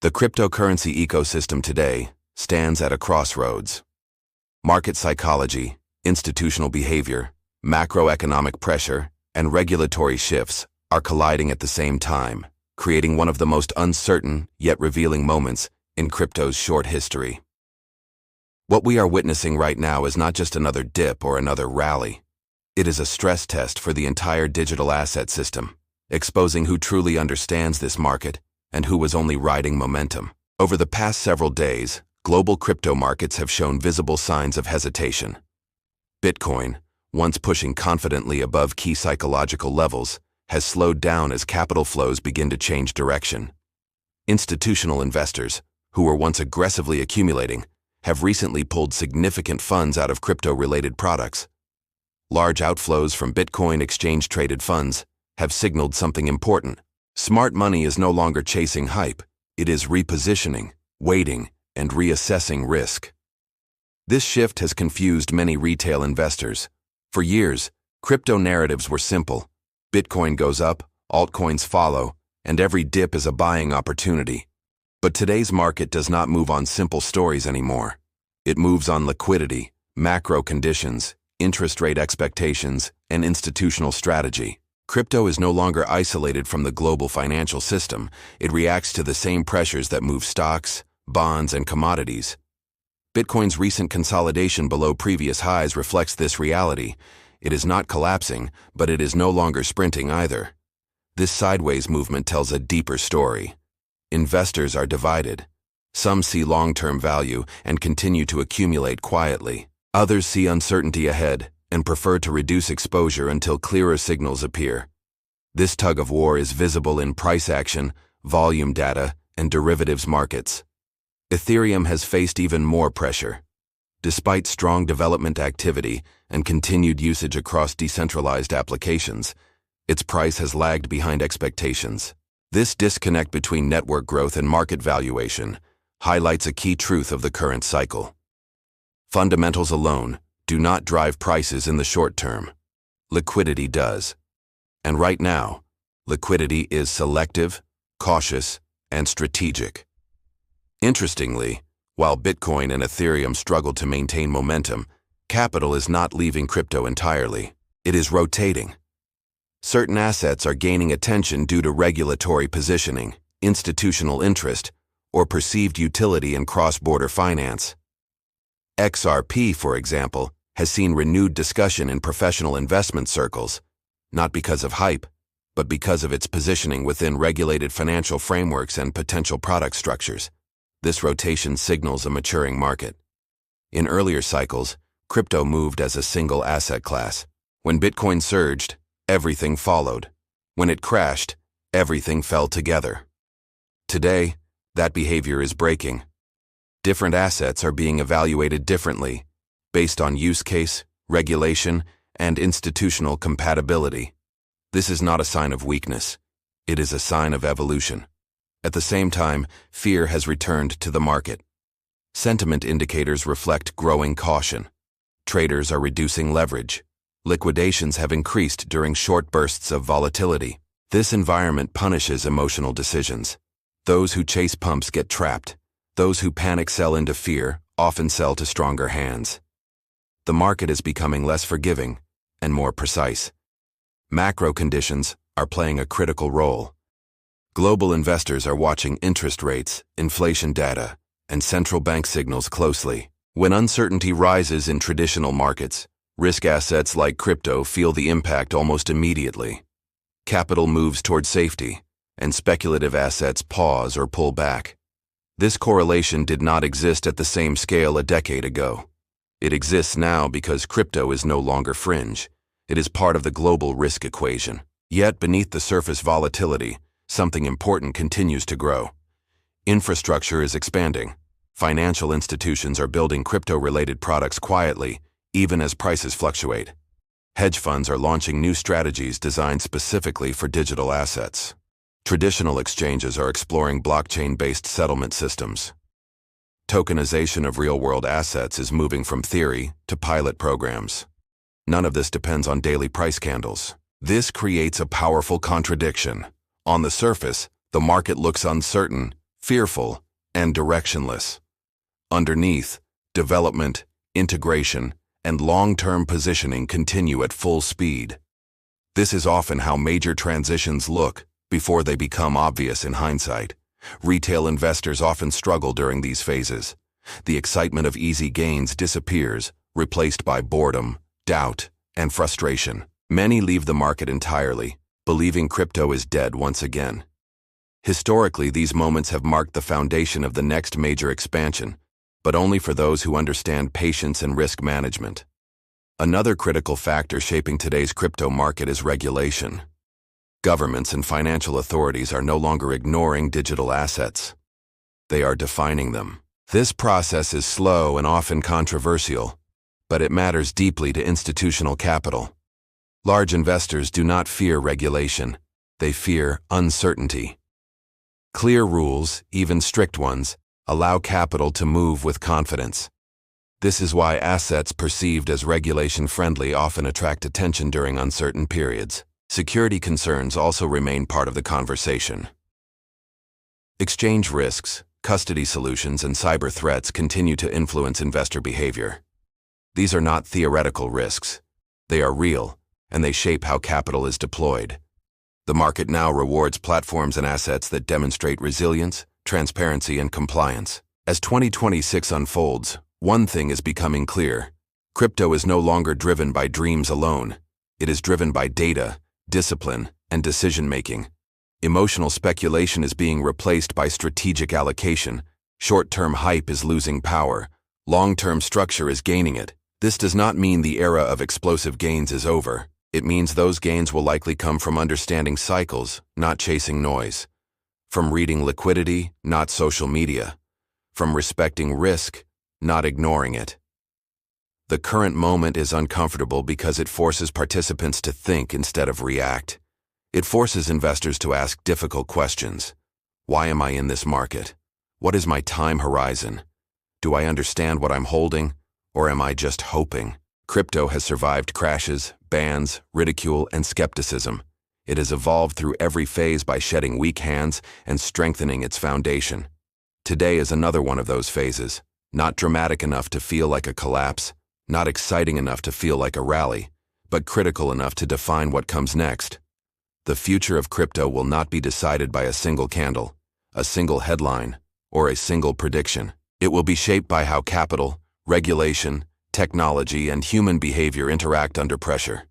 The cryptocurrency ecosystem today stands at a crossroads. Market psychology, institutional behavior, macroeconomic pressure, and regulatory shifts are colliding at the same time, creating one of the most uncertain yet revealing moments in crypto's short history. What we are witnessing right now is not just another dip or another rally. It is a stress test for the entire digital asset system, exposing who truly understands this market and who was only riding momentum. Over the past several days, global crypto markets have shown visible signs of hesitation. Bitcoin, once pushing confidently above key psychological levels, has slowed down as capital flows begin to change direction. Institutional investors, who were once aggressively accumulating, have recently pulled significant funds out of crypto-related products. Large outflows from Bitcoin exchange-traded funds have signaled something important. Smart money is no longer chasing hype, it is repositioning, waiting, and reassessing risk. This shift has confused many retail investors. For years, crypto narratives were simple. Bitcoin goes up, altcoins follow, and every dip is a buying opportunity. But today's market does not move on simple stories anymore. It moves on liquidity, macro conditions, interest rate expectations, and institutional strategy. Crypto is no longer isolated from the global financial system. It reacts to the same pressures that move stocks, bonds, and commodities. Bitcoin's recent consolidation below previous highs reflects this reality. It is not collapsing, but it is no longer sprinting either. This sideways movement tells a deeper story. Investors are divided. Some see long-term value and continue to accumulate quietly. Others see uncertainty ahead and prefer to reduce exposure until clearer signals appear. This tug-of-war is visible in price action, volume data, and derivatives markets. Ethereum has faced even more pressure. Despite strong development activity and continued usage across decentralized applications, its price has lagged behind expectations. This disconnect between network growth and market valuation highlights a key truth of the current cycle. Fundamentals alone do not drive prices in the short term. Liquidity does. And right now, liquidity is selective, cautious, and strategic. Interestingly, while Bitcoin and Ethereum struggle to maintain momentum, capital is not leaving crypto entirely. It is rotating. Certain assets are gaining attention due to regulatory positioning, institutional interest, or perceived utility in cross-border finance. XRP, for example, has seen renewed discussion in professional investment circles, not because of hype, but because of its positioning within regulated financial frameworks and potential product structures. This rotation signals a maturing market. In earlier cycles, crypto moved as a single asset class. When Bitcoin surged, everything followed. When it crashed, everything fell together. Today, that behavior is breaking. Different assets are being evaluated differently, based on use case, regulation, and institutional compatibility. This is not a sign of weakness. It is a sign of evolution. At the same time, fear has returned to the market. Sentiment indicators reflect growing caution. Traders are reducing leverage. Liquidations have increased during short bursts of volatility. This environment punishes emotional decisions. Those who chase pumps get trapped. Those who panic sell into fear, often sell to stronger hands. The market is becoming less forgiving and more precise. Macro conditions are playing a critical role. Global investors are watching interest rates, inflation data, and central bank signals closely. When uncertainty rises in traditional markets, risk assets like crypto feel the impact almost immediately. Capital moves toward safety, and speculative assets pause or pull back. This correlation did not exist at the same scale a decade ago. It exists now because crypto is no longer fringe. It is part of the global risk equation. Yet beneath the surface volatility, something important continues to grow. Infrastructure is expanding. Financial institutions are building crypto-related products quietly, even as prices fluctuate. Hedge funds are launching new strategies designed specifically for digital assets. Traditional exchanges are exploring blockchain-based settlement systems. Tokenization of real-world assets is moving from theory to pilot programs. None of this depends on daily price candles. This creates a powerful contradiction. On the surface, the market looks uncertain, fearful, and directionless. Underneath, development, integration, and long-term positioning continue at full speed. This is often how major transitions look before they become obvious in hindsight. Retail investors often struggle during these phases. The excitement of easy gains disappears, replaced by boredom, doubt, and frustration. Many leave the market entirely, believing crypto is dead once again. Historically, these moments have marked the foundation of the next major expansion, but only for those who understand patience and risk management. Another critical factor shaping today's crypto market is regulation. Governments and financial authorities are no longer ignoring digital assets. They are defining them. This process is slow and often controversial, but it matters deeply to institutional capital. Large investors do not fear regulation. They fear uncertainty. Clear rules, even strict ones, allow capital to move with confidence. This is why assets perceived as regulation-friendly often attract attention during uncertain periods. Security concerns also remain part of the conversation. Exchange risks, custody solutions, and cyber threats continue to influence investor behavior. These are not theoretical risks. They are real, and they shape how capital is deployed. The market now rewards platforms and assets that demonstrate resilience, transparency, and compliance. As 2026 unfolds, one thing is becoming clear. Crypto is no longer driven by dreams alone. It is driven by data, discipline, and decision-making. Emotional speculation is being replaced by strategic allocation. Short-term hype is losing power. Long-term structure is gaining it. This does not mean the era of explosive gains is over. It means those gains will likely come from understanding cycles, not chasing noise. From reading liquidity, not social media. From respecting risk, not ignoring it. The current moment is uncomfortable because it forces participants to think instead of react. It forces investors to ask difficult questions. Why am I in this market? What is my time horizon? Do I understand what I'm holding, or am I just hoping? Crypto has survived crashes, bans, ridicule, and skepticism. It has evolved through every phase by shedding weak hands and strengthening its foundation. Today is another one of those phases, not dramatic enough to feel like a collapse, not exciting enough to feel like a rally, but critical enough to define what comes next. The future of crypto will not be decided by a single candle, a single headline, or a single prediction. It will be shaped by how capital, regulation, technology, and human behavior interact under pressure.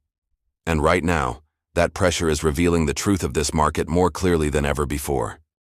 And right now, that pressure is revealing the truth of this market more clearly than ever before.